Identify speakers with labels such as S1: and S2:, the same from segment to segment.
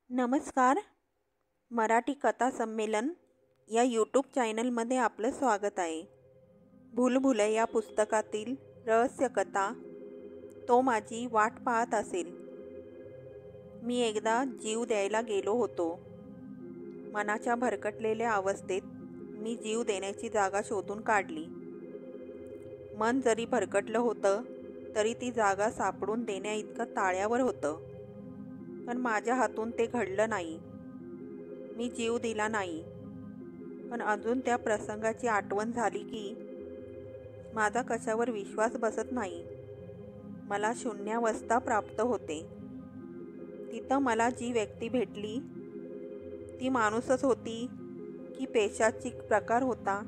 S1: नमस्कार. मराठी कथा संमेलन या यूट्यूब चॅनलमध्ये आपलं स्वागत आहे. भूलभुलैया या पुस्तकातील रहस्यकथा तो माझी वाट पाहत असेल. मी एकदा जीव द्यायला गेलो होतो. मनाच्या भरकटलेल्या अवस्थेत मी जीव देण्याची जागा शोधून काढली. मन जरी भरकटलं होतं तरी ती जागा सापडून देण्याइतकं ताळ्यावर होतं. पण माझ्या हातून ते घडलं नाही. मी जीव दिला नाही. पण अजून त्या प्रसंगाची आठवण झाली की माझा कशावर विश्वास बसत नाही. मला शून्यावस्था प्राप्त होते. तिथं मला जी व्यक्ती भेटली ती माणूसच होती की पेशाचिक प्रकार होता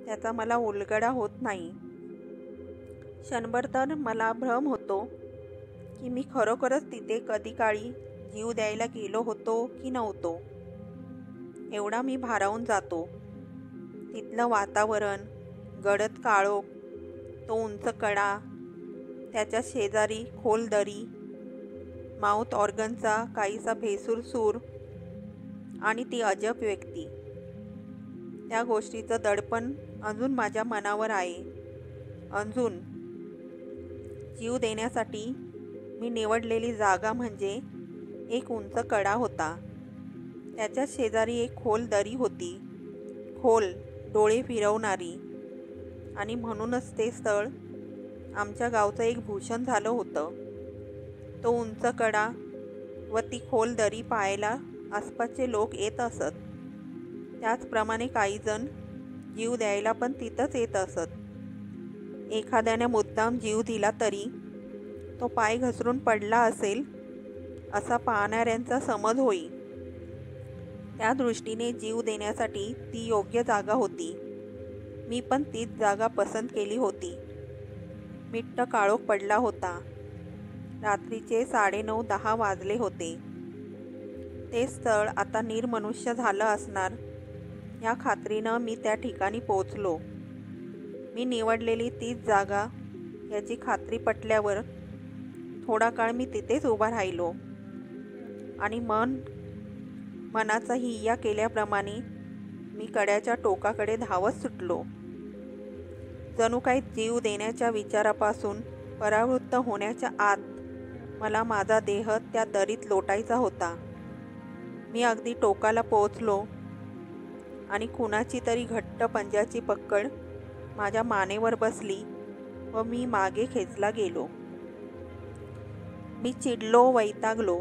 S1: त्याचा मला उलगडा होत नाही. क्षणभर तर मला भ्रम होतो की मी खरोखरच तिथे कधी काळी जीव द्यायला गेलो होतो की नव्हतो. एवढा मी भारावून जातो. तिथलं वातावरण, गडद काळोख, तो उंच कडा, त्याच्या शेजारी खोल दरी, माउथ ऑर्गनचा काहीसा भेसूर सूर आणि ती अजब व्यक्ती, त्या गोष्टीचं दडपण अजून माझ्या मनावर आहे. अजून जीव देण्यासाठी मी निवडलेली जागा म्हणजे एक उंच कडा होता. त्याच्या शेजारी एक खोल दरी होती, खोल, डोळे फिरवणारी. आणि म्हणूनच ते स्थळ आमच्या गावचं एक भूषण झालं होतं. तो उंच कडा व ती खोल दरी पाहायला आसपासचे लोक येत असत. त्याचप्रमाणे काही जण जीव द्यायला पण तिथंच येत असत. एखाद्याने मुद्दाम जीव दिला तरी तो पाय घसरून पडला असेल असा पाहणाऱ्यांचा समज होई. त्या दृष्टीने जीव देण्यासाठी ती योग्य जागा होती. मी पण तीच जागा पसंत केली होती. मिट्ट काळोख पडला होता. रात्रीचे 9:30-10 वाजले होते. ते स्थळ आता निर्मनुष्य झालं असणार या खात्रीनं मी त्या ठिकाणी पोचलो. मी निवडलेली तीच जागा याची खात्री पटल्यावर थोडा काळ मी तिथेच उभा राहिलो आणि मनाचा हिय्या केल्याप्रमाणे मी कड्याच्या टोकाकडे धावत सुटलो. जणू काही जीव देण्याच्या विचारापासून परावृत्त होण्याच्या आत मला माझा देह त्या दरीत लोटायचा होता. मी अगदी टोकाला पोहोचलो आणि कुणाची तरी घट्ट पंजाची पकड माझ्या मानेवर बसली व मी मागे खेचला गेलो. मी चिडलो, वैतागलो.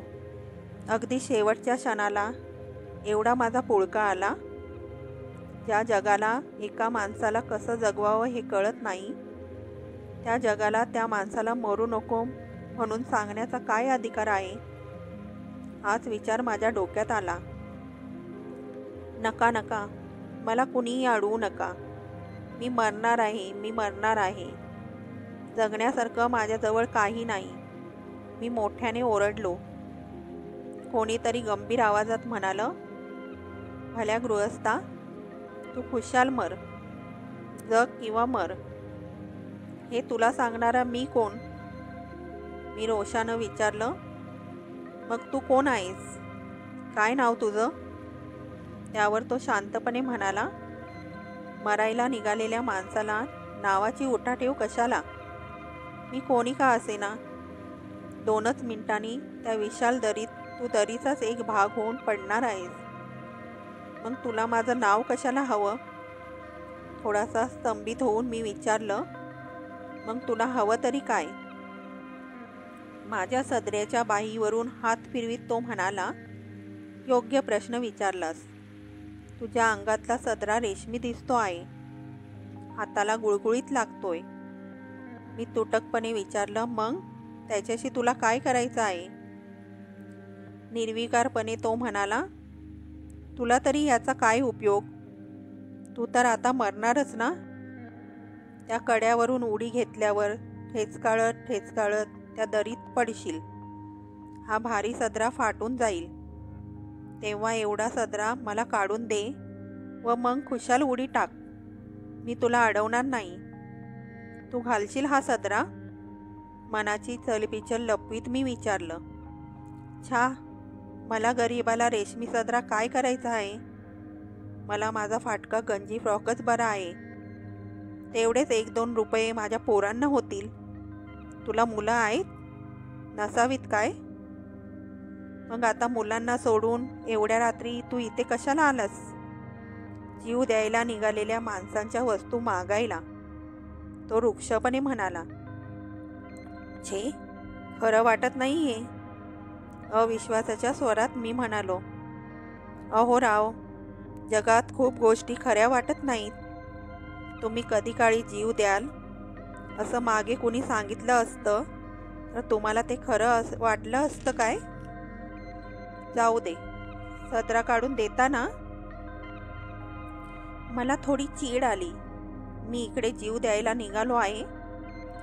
S1: अगदी शेवटच्या क्षणाला एवढा माझा पुळका आला. ज्या जगाला एका माणसाला कसं जगवावं हे कळत नाही त्या जगाला त्या माणसाला मरू नको म्हणून सांगण्याचा काय अधिकार आहे, हाच विचार माझ्या डोक्यात आला. नका नका, मला कुणीही अडवू नका. मी मरणार आहे, मी मरणार आहे. जगण्यासारखं माझ्याजवळ काही नाही. मी मोठ्याने ओरडलो. कोणीतरी गंभीर आवाजात म्हणालं, भल्या गृहस्था, तू खुशाल मर. जग किंवा मर हे तुला सांगणारा मी कोण? मी रोषानं विचारलं. मग तू कोण आहेस? काय नाव तुझं? त्यावर तो शांतपणे म्हणाला, मरायला निघालेल्या माणसाला नावाची उठाठेव कशाला? मी कोणी का असेना, 2च मिनिटांनी त्या विशाल दरीत तू दरीचाच एक भाग होऊन पडणार आहेस. मग तुला माझं नाव कशाला हवं? थोडासा स्तंभित होऊन मी विचारलं, मग तुला हवं तरी काय? माझ्या सदऱ्याच्या बाहीवरून हात फिरवीत तो म्हणाला, योग्य प्रश्न विचारलास. तुझ्या अंगातला सदरा रेशमी दिसतो आहे. हाताला गुळगुळीत लागतोय. मी तुटकपणे विचारलं, मग त्याच्याशी तुला काय करायचं आहे? निर्विकारपणे तो म्हणाला, तुला तरी याचा काय उपयोग? तू तर आता मरणारच ना. त्या कड्यावरून उडी घेतल्यावर ठेचकाळत ठेचकाळत त्या दरीत पडशील. हा भारी सदरा फाटून जाईल. तेव्हा एवढा सदरा मला काढून दे व मग खुशाल उडी टाक. मी तुला अडवणार नाही. तू घालशील हा सदरा? मनाची चलबिचल लपवीत मी विचारलं. छा, मला गरिबाला रेशमी सदरा काय करायचा आहे? मला माझा फाटका गंजी फ्रॉकच बरा आहे. तेवढेच 1-2 रुपये माझ्या पोरांना होतील. तुला मुलं आहेत? नसावीत काय? मग आता मुलांना सोडून एवढ्या रात्री तू इथे कशाला आलास? जीव द्यायला निघालेल्या माणसांच्या वस्तू मागायला, तो रुक्षपणे म्हणाला. छे, खरं वाटत नाहीये. अविश्वासाच्या स्वरात मी म्हणालो. अहो राव, जगात खूप गोष्टी खऱ्या वाटत नाहीत. तुम्ही कधी काळी जीव द्याल असं मागे कुणी सांगितलं असतं तर तुम्हाला ते खरं वाटलं असतं काय? जाऊ दे, सदरा काढून देता ना? मला थोडी चीड आली. मी इकडे जीव द्यायला निघालो आहे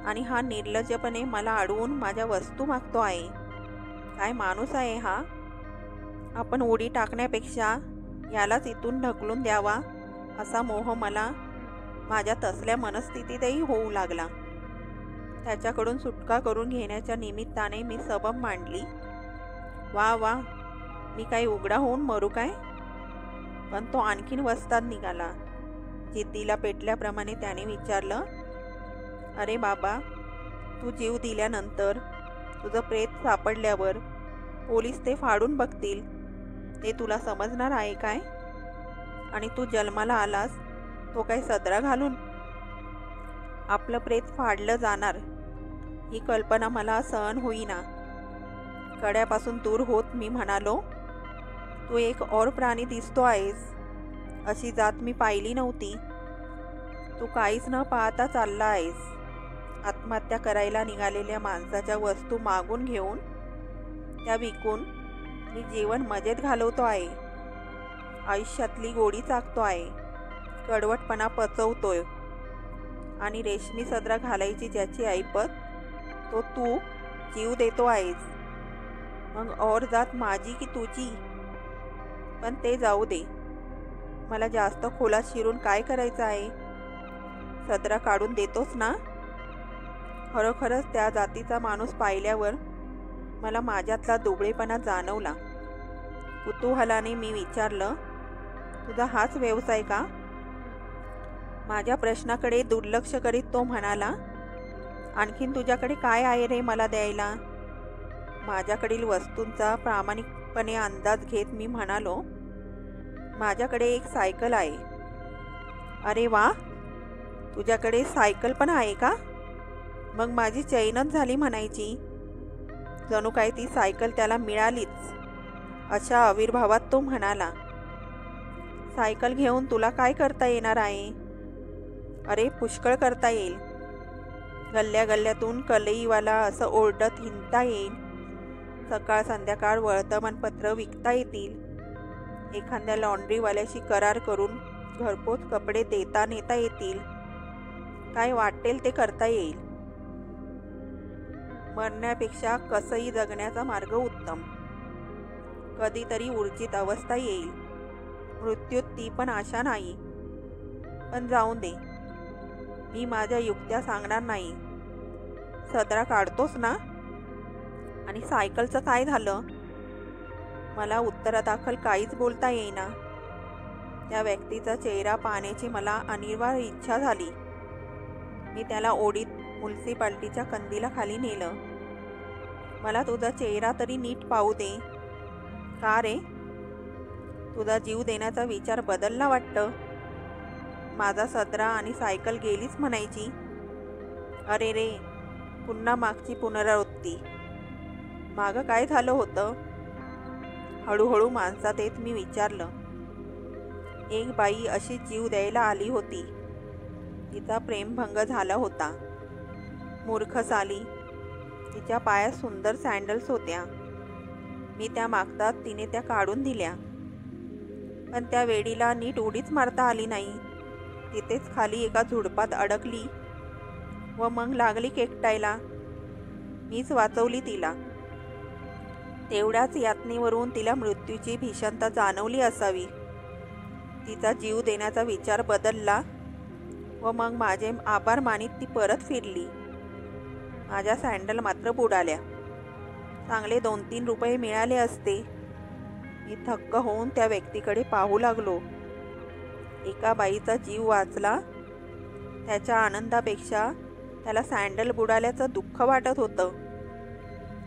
S1: आणि हा निर्लज्जपणे मला अडवून माझ्या वस्तू मागतो आहे. काय माणूस आहे हा? आपण उडी टाकण्यापेक्षा यालाच इथून ढकलून द्यावा असा मोह मला माझ्या तसल्या मनस्थितीतही होऊ लागला. त्याच्याकडून सुटका करून घेण्याच्या निमित्ताने मी सबब मांडली. वा वा, मी काही उघडा होऊन मरू काय? पण तो आणखीन वस्ताद निघाला. जिद्दीला पेटल्याप्रमाणे त्याने विचारलं, अरे बाबा, तू जीव दिल्यानंतर तुझं प्रेत सापडल्यावर पोलीस ते फाडून बघतील, ते तुला समजणार आहे काय? आणि तू जन्माला आलास तो काय सदरा घालून? आपलं प्रेत फाडलं जाणार ही कल्पना मला सहन होईना. कड्यापासून दूर होत मी म्हणालो, तू एक और प्राणी दिसतो आहेस. अशी जात मी पाहिली नव्हती. तू काहीच न पाहता चालला आहेस. आत्महत्या करायला निघालेल्या माणसाच्या वस्तू मागून घेऊन त्या विकून मी जीवन मजेत घालवतो आहे. आयुष्यातली गोडी चाकतो आहे. कडवटपणा पचवतोय. आणि रेशमी सदरा घालायची ज्याची ऐपत, तो तू जीव देतो आहेस. मग और जात माझी की तुझी? पण ते जाऊ दे. मला जास्त खोलात शिरून काय करायचं आहे? सदरा काढून देतोस ना? खरोखरच त्या जातीचा माणूस पाहिल्यावर मला माझ्यातला दुबळेपणा जाणवला. कुतूहलाने मी विचारलं, तुझा हाच व्यवसाय का? माझ्या प्रश्नाकडे दुर्लक्ष करीत तो म्हणाला, आणखीन तुझ्याकडे काय आहे रे मला द्यायला? माझ्याकडील वस्तूंचा प्रामाणिकपणे अंदाज घेत मी म्हणालो, माझ्याकडे एक सायकल आहे. अरे वा, तुझ्याकडे सायकल पण आहे का? मग माझी चैनच झाली म्हणायची. जणू काय ती सायकल त्याला मिळालीच अशा आविर्भावात तो म्हणाला, सायकल घेऊन तुला काय करता येणार आहे? अरे पुष्कळ करता येईल. गल्ल्या गल्ल्यातून कलईवाला असं ओरडत हिंडता येईल. सकाळ संध्याकाळ वर्तमानपत्र विकता येतील. एखाद्या लॉन्ड्रीवाल्याशी करार करून घरपोच कपडे देता नेता येतील. काय वाटेल ते करता येईल. मरण्यापेक्षा कसंही जगण्याचा मार्ग उत्तम. कधीतरी ऊर्जित अवस्था येईल. मृत्यूत ती पण आशा नाही. पण जाऊन दे, मी माझ्या युक्त्या सांगणार नाही. सदरा काढतोस ना? आणि सायकलचं काय झालं? मला उत्तरादाखल काहीच बोलता येईना. त्या व्यक्तीचा चेहरा पाहण्याची मला अनिवार्य इच्छा झाली. मी त्याला ओढीत म्युनिसिपाल्टीच्या कंदिलाखाली नेलं. मला तुझा चेहरा तरी नीट पाहू दे. का रे, तुझा जीव देण्याचा विचार बदलला वाटतं? माझा सदरा आणि सायकल गेलीच म्हणायची. अरे रे, पुन्हा मागची पुनरावृत्ती. मागं काय झालं होतं? हळूहळू माणसात येत मी विचारलं. एक बाई अशी जीव द्यायला आली होती. तिचा प्रेमभंग झाला होता. मूर्ख साली. तिच्या पायात सुंदर सँडल्स होत्या. मी त्या मागतात तिने त्या काढून दिल्या. पण त्या वेडीला नीट उडीच मारता आली नाही. तिथेच खाली एका झुडपात अडकली व मग लागली केकटायला. मीच वाचवली तिला. तेवढ्याच यातनेवरून तिला मृत्यूची भीषणता जाणवली असावी. तिचा जीव देण्याचा विचार बदलला व मग माझे आभार मानीत ती परत फिरली. माझ्या सँडल मात्र बुडाल्या. चांगले 2-3 रुपये मिळाले असते मी थक्क होऊन त्या व्यक्तीकडे पाहू लागलो. एका बाईचा जीव वाचला त्याच्या आनंदापेक्षा त्याला सँडल बुडाल्याचं दुःख वाटत होतं.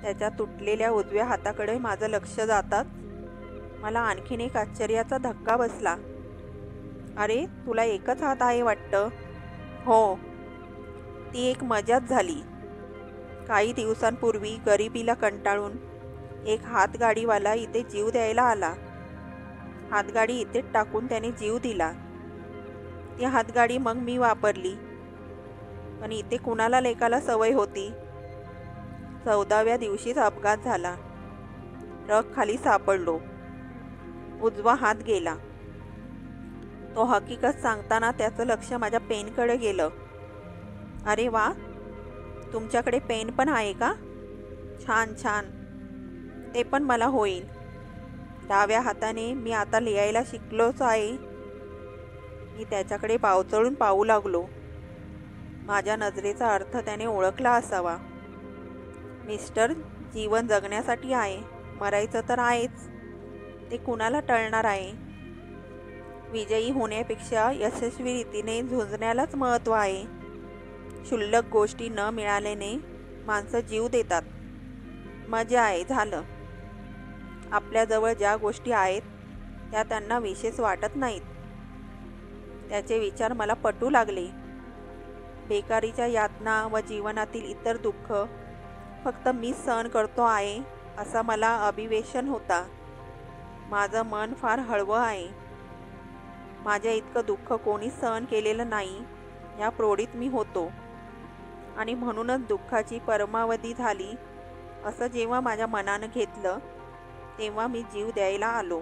S1: त्याच्या तुटलेल्या उजव्या हाताकडे माझं लक्ष जाताच मला आणखीन एक आश्चर्याचा धक्का बसला. अरे, तुला एकच हात आहे वाटतं. हो, ती एक मजाच झाली. काही दिवसांपूर्वी गरिबीला कंटाळून एक हातगाडीवाला इथे जीव द्यायला आला. हातगाडी इथेच टाकून त्याने जीव दिला. ती हातगाडी मग मी वापरली. पण इथे कुणाला लेकाला सवय होती. 14व्या दिवशीच अपघात झाला. ट्रक खाली सापडलो. उजवा हात गेला. तो हकीकत सांगताना त्याचं लक्ष माझ्या पेनकडे गेलं. अरे वा, तुमच्याकडे पेन पण आहे का? छान छान, ते पण मला होईल. डाव्या हाताने मी आता लिहायला शिकलोच आहे. मी त्याच्याकडे बावचळून पाहू लागलो. माझ्या नजरेचा अर्थ त्याने ओळखला असावा. मिस्टर, जीवन जगण्यासाठी आहे, मरायचं तर आहेच. ते कुणाला टळणार आहे? विजयी होण्यापेक्षा यशस्वी रीतीने झुंजण्यालाच महत्त्व आहे. क्षुल्लक गोष्टी न मिळाल्याने माणसं जीव देतात. मजा आहे, झालं. आपल्याजवळ ज्या गोष्टी आहेत त्या त्यांना विशेष वाटत नाहीत. त्याचे विचार मला पटू लागले. बेकारीच्या यातना व जीवनातील इतर दुःख फक्त मीच सहन करतो आहे असा मला अभिवेशन होता. माझं मन फार हळवं आहे. माझ्या इतकं दुःख कोणीच सहन केलेलं नाही या प्रोढीत मी होतो. आणि म्हणूनच दुःखाची परमावधी झाली असं जेव्हा माझ्या मनानं घेतलं तेव्हा मी जीव द्यायला आलो.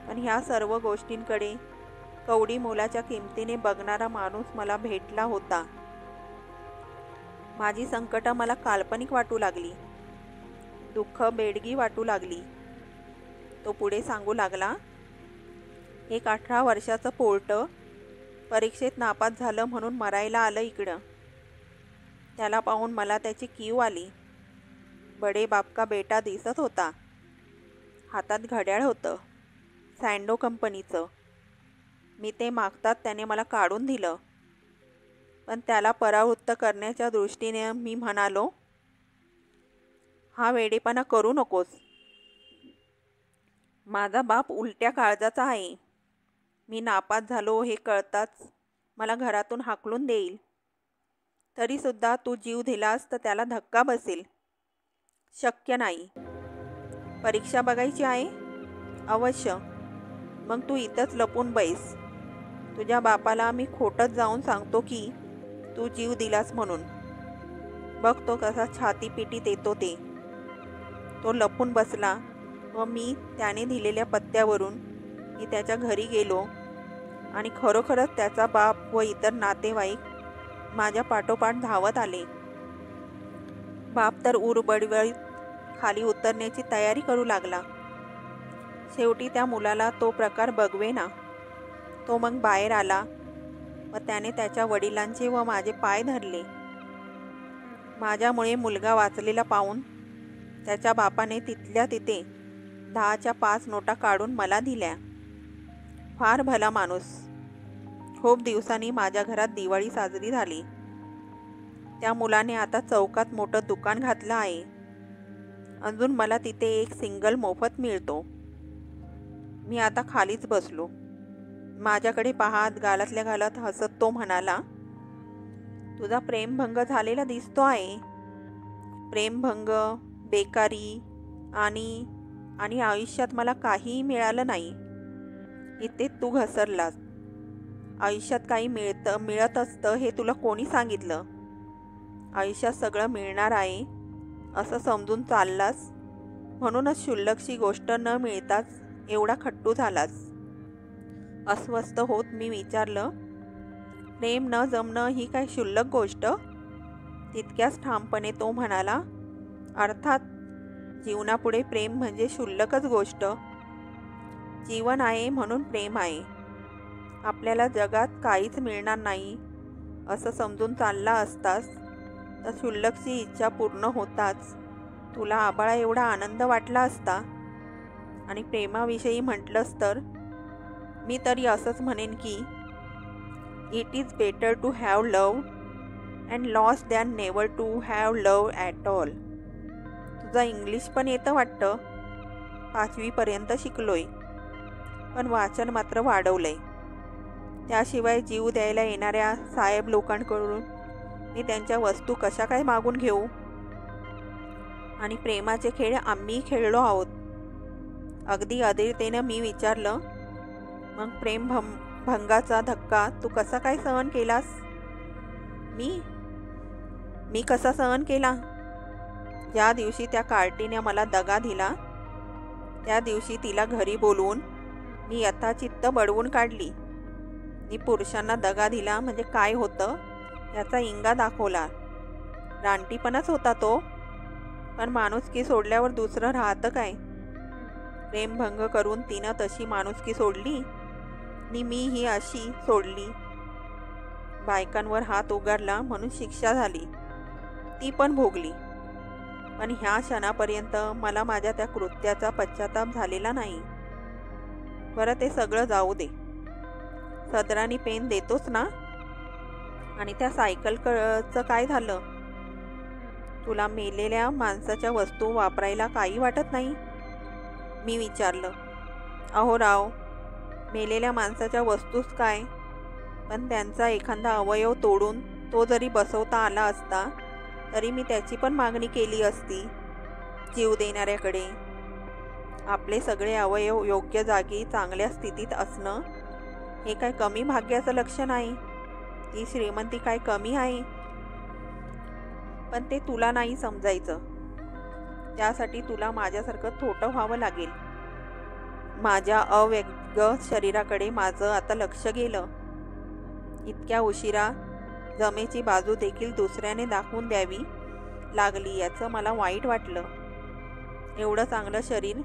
S1: पण ह्या सर्व गोष्टींकडे कवडी मोलाच्या किमतीने बघणारा माणूस मला भेटला होता. माझी संकटं मला काल्पनिक वाटू लागली. दुःख बेडगी वाटू लागली. तो पुढे सांगू लागला. एक 18 वर्षाचं पोरटं परीक्षेत नापास झालं म्हणून मरायला आलं इकडं. त्याला पाहून मला त्याची कीव आली. बडे बाप का बेटा दिसत होता. हातात घड्याळ होतं, सँडो कंपनीचं. मी ते मागतात त्याने मला काढून दिलं. पण त्याला परावृत्त करण्याच्या दृष्टीने मी म्हणालो, हा वेडेपणा करू नकोस. माझा बाप उलट्या काळजाचा आहे. मी नापास झालो हे कळताच मला घरातून हाकलून देईल. तरीसुद्धा तू जीव दिलास तर त्याला धक्का बसेल. शक्य नाही. परीक्षा बघायची आहे? अवश्य. मग तू इथंच लपून बैस. तुझ्या बापाला मी खोटच जाऊन सांगतो की तू जीव दिलास म्हणून. बघतो कसा छातीपिटीत येतो ते. तो लपून बसला व मी त्याने दिलेल्या पत्त्यावरून मी त्याच्या घरी गेलो आणि खरोखरच त्याचा बाप व इतर नातेवाईक माझ्या पाठोपाठ धावत आले. बाप तर उरबडबडीत खाली उतरण्याची तयारी करू लागला. शेवटी त्या मुलाला तो प्रकार बघवेना. तो मग बाहेर आला व त्याने त्याच्या वडिलांचे व माझे पाय धरले. माझ्यामुळे मुलगा वाचलेला पाहून त्याच्या बापाने तिथल्या तिथे 10च्या 5 नोटा काढून मला दिल्या. फार भला माणूस. खूप दिवसांनी माझ्या घरात दिवाळी साजरी झाली. त्या मुलाने आता चौकात मोठं दुकान घातलं आहे. अजून मला तिथे एक सिंगल मोफत मिळतो. मी आता खालीच बसलो. माझ्याकडे पाहत गालातल्या गालात हसत तो म्हणाला, तुझा प्रेमभंग झालेला दिसतो आहे. प्रेमभंग, बेकारी आणि आयुष्यात मला काहीही मिळालं नाही. इथे तू घसरलास. आयुष्यात काही मिळत असतं हे तुला कोणी सांगितलं? आयुष्यात सगळं मिळणार आहे असं समजून चाललास. म्हणूनच क्षुल्लकशी गोष्ट न मिळताच एवढा खट्टू झालास. अस्वस्थ होत मी विचारलं, प्रेम न जमणं ही काय क्षुल्लक गोष्ट? तितक्याच ठामपणे तो म्हणाला, अर्थात जीवनापुढे प्रेम म्हणजे क्षुल्लकच गोष्ट. जीवन आहे म्हणून प्रेम आहे. आपल्याला जगात काहीच मिळणार नाही असं समजून चालला असतास तर क्षुल्लकची इच्छा पूर्ण होताच तुला आबाळा एवढा आनंद वाटला असता. आणि प्रेमाविषयी म्हटलंच तर मी तरी असंच म्हणेन की it is better to have love and loss than never to have love at all. तुझा इंग्लिश पण येतं वाटतं. 5वीपर्यंत शिकलोय, पण वाचन मात्र वाढवलंय. त्याशिवाय जीव द्यायला येणाऱ्या साहेब लोकांकडून मी त्यांच्या वस्तू कशा काय मागून घेऊ. आणि प्रेमाचे खेळ आम्ही खेळलो आहोत. अगदी अधीरतेनं मी विचारलं, मग भंगाचा धक्का तू कसा काय सहन केलास. मी कसा सहन केला. ज्या दिवशी त्या कार्टीने मला दगा दिला त्या दिवशी तिला घरी बोलवून मी यथाचित्त बडवून काढली. मी पुरुषांना दगा दिला म्हणजे काय होतं याचा इंगा दाखवला. रानटीपणाच होता तो. पण माणुसकी सोडल्यावर दुसरं राहतं काय. प्रेमभंग करून तिनं तशी माणुसकी सोडली आणि मी ही अशी सोडली. बायकांवर हात उगारला म्हणून शिक्षा झाली, ती पण भोगली. पण ह्या क्षणापर्यंत मला माझ्या त्या कृत्याचा पश्चाताप झालेला नाही. बरं ते सगळं जाऊ दे. सदरानी पेन देतोच ना. आणि त्या सायकलचं काय झालं. तुला मेलेल्या माणसाच्या वस्तू वापरायला काही वाटत नाही. मी विचारलं. अहो राव, मेलेल्या माणसाच्या वस्तूच काय, पण त्यांचा एखादा अवयव तोडून तो जरी बसवता आला असता तरी मी त्याची पण मागणी केली असती जीव देणाऱ्याकडे. आपले सगळे अवयव योग्य जागी चांगल्या स्थितीत असणं हे काय कमी भाग्याचं लक्षण आहे. ती श्रीमंती काय कमी आहे. पण ते तुला नाही समजायचं. त्यासाठी तुला माझ्यासारखं थोटं व्हावं लागेल. माझ्या अव्यग्र शरीराकडे माझं आता लक्ष गेलं. इतक्या उशिरा जमेची बाजू देखील दुसऱ्याने दाखवून द्यावी लागली याचं मला वाईट वाटलं. एवढं चांगलं शरीर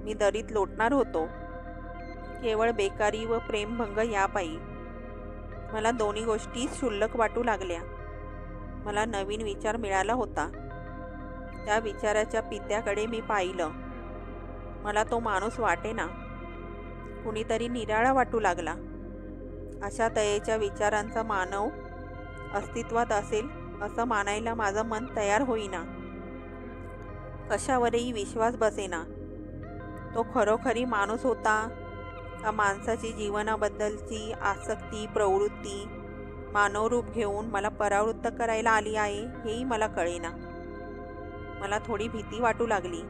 S1: मी दरीत लोटणार होतो केवळ बेकारी व प्रेमभंग यापायी. मला दोन्ही गोष्टी क्षुल्लक वाटू लागल्या. मला नवीन विचार मिळाला होता. त्या विचाराच्या पित्याकडे मी पाहिलं. मला तो माणूस वाटेना, कुणीतरी निराळा वाटू लागला. अशा तऱ्हेच्या विचारांचा मानव अस्तित्वात असेल असं मानायला माझं मन तयार होईना. कशावरही विश्वास बसेना. तो खरोखरी माणूस होता का माणसाची जीवनाबद्दलची आसक्ती प्रवृत्ती मानवरूप घेऊन मला परावृत्त करायला आली आहे हेही मला कळेना. मला थोडी भीती वाटू लागली.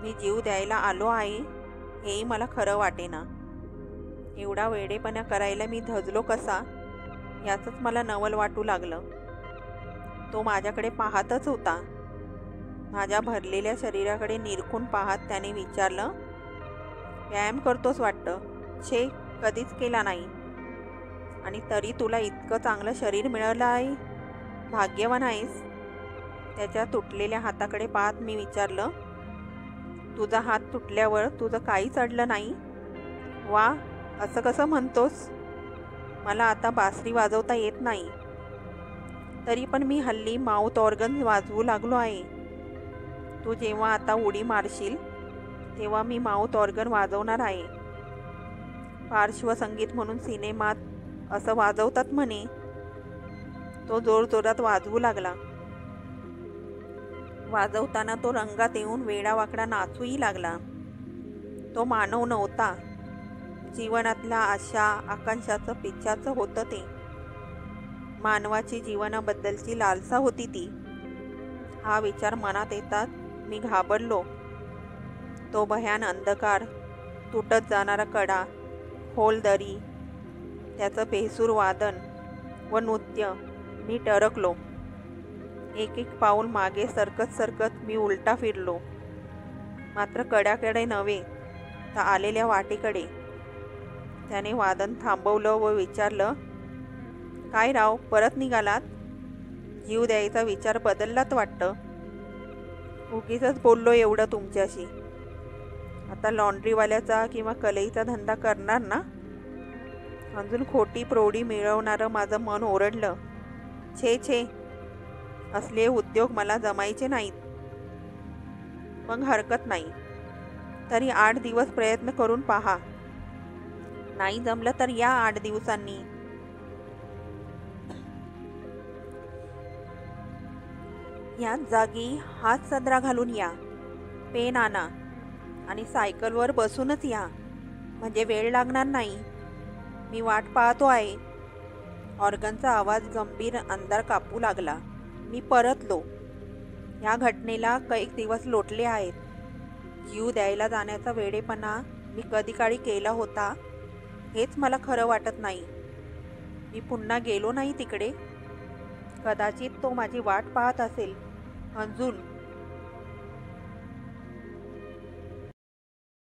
S1: मी जीव द्यायला आलो आहे हेही मला खरं वाटेना. एवढा वेडेपणा करायला मी धजलो कसा याचंच मला नवल वाटू लागलं. तो माझ्याकडे पाहतच होता. माझ्या भरलेल्या शरीराकडे निरखून पाहत त्याने विचारलं, व्यायाम करतोस वाटतं. छे, कधीच केला नाही. आणि तरी तुला इतकं चांगलं शरीर मिळालं आहे. भाग्यवान आहेस. त्याच्या तुटलेल्या हाताकडे पाहत मी विचारलं, तुझा हात तुटल्यावर तुझं काहीच अडलं नाही. वा, असं कसं म्हणतोस. मला आता बासरी वाजवता येत नाही. तरी पण मी हल्ली माउथ ऑर्गन वाजवू लागलो आहे. तू जेव्हा आता उडी मारशील तेव्हा मी माउथ ऑर्गन वाजवणार आहे. पार्श्वसंगीत म्हणून सिनेमात असं वाजवतात म्हणे. तो जोरजोरात वाजवू लागला. वाजवताना तो रंगात येऊन वेडावाकडा नाचूही लागला. तो मानव नव्हता. जीवनातल्या आशा आकांक्षाचं पिच्छाचं होतं ते. मानवाची जीवनाबद्दलची लालसा होती ती. हा विचार मनात येतात मी घाबरलो. तो भयान अंधकार, तुटत जाणारा कडा, खोल दरी, त्याचं बेसूर वादन व नृत्य. मी टरकलो. एक एक पाऊल मागे सरकत सरकत मी उलटा फिरलो. मात्र कड्याकडे नव्हे तर आलेल्या वाटेकडे. त्याने वादन थांबवलं व विचारलं, काय राव, परत निघालात. जीव द्यायचा विचार बदललात वाटतं. उगीचच बोललो एवढं तुमच्याशी. आता लॉन्ड्रीवाल्याचा किंवा कलईचा धंदा करणार ना. अजून खोटी प्रौढी मिळवणारं माझं मन ओरडलं. छे छे, असले उद्योग मला जमायचे नाहीत. मग हरकत नाही. तरी 8 दिवस प्रयत्न करून पहा. नाही जमलं तर या 8 दिवसांनी. याच जागी हात सदरा घालून या. पेन आणा आणि सायकलवर बसूनच या, म्हणजे वेळ लागणार नाही. मी वाट पाहतो आहे. ऑर्गनचा आवाज गंभीर अंधार कापू लागला. मी परतलो. या घटनेला कैक दिवस लोटले आहेत. जीव द्यायला जाण्याचा वेडेपणा मी कधी काळी केला होता हेच मला खरं वाटत नाही. मी पुन्हा गेलो नाही तिकडे. कदाचित तो माझी वाट पाहत असेल. अंजुल,